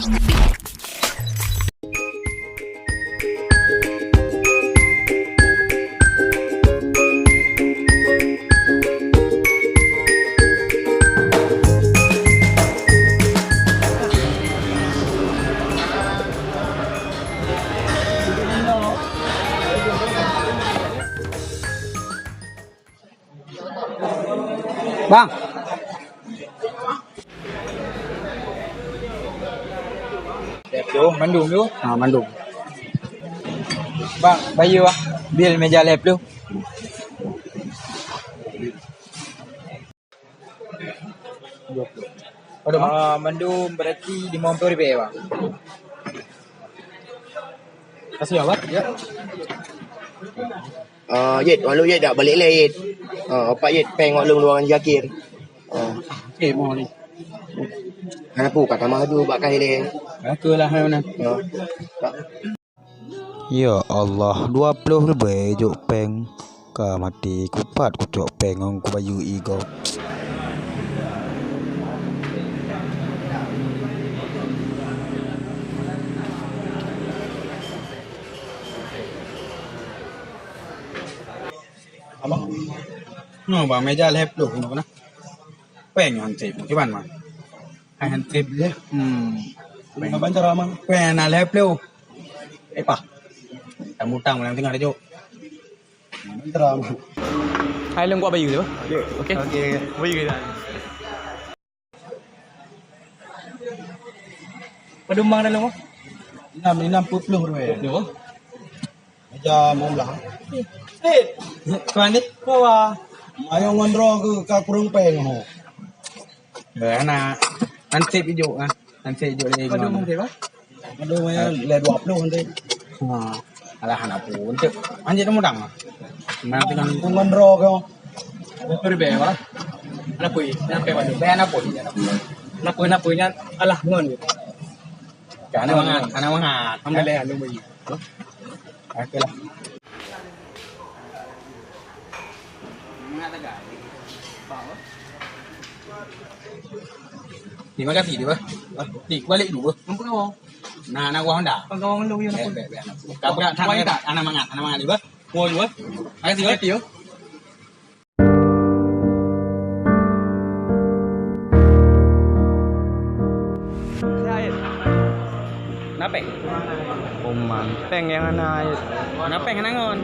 Bang. Lab tu, Bandung tu. Bandung. Bang, bayar lah. Bil meja lab tu. Ada bang? Bandung berarti RM50 bang. Kasih apa? Ya. Yet, walau Yet dah balik lah Yet. Opak Yet peng walau luangan Jakir. Mau ni. Kenapa kata mah tu bak kai le. Akulah mana. Ya Allah, 20 lebih jok peng. Ka mati kupat ku jok peng ngong ku bayu ego. Abang. No bang meja lab tu mana? Peng hansip ke mana? Hai hansip je. Peng abang cara mang. Peng na lab tu. Pak. Kamu tang yang tinggal jok. Drama. Hai lưng qua bayu tu. Okey. Okey. Bayu kita. Pedumbang dalam apa? 60 rupiah. Yo. Meja mula. Tuan ni, bawa. Ayo ngondro ke kurung peng ho. Anak hansip hijau kan. Hansip hijau ni. Pedumbang dia apa? Aduh, saya le 20 nanti. Alah anak pun cek. Anjir kamu dang. Nanti kan ngondro ke. RM50 apa? Anak pui, anak pui, anak pui. Anak pui nya alah ngon. Anak mangat. Ambil le anu bayu. Okeylah. Terima kasih dia. Dik balik dulu. Nampak kau? Nah, anak gua Honda. Kau lu yang Kau berat tak? Anak mangat dia. Mau juga? Makasih ya. Napeng? Oman peng yang ana. Napeng nangon.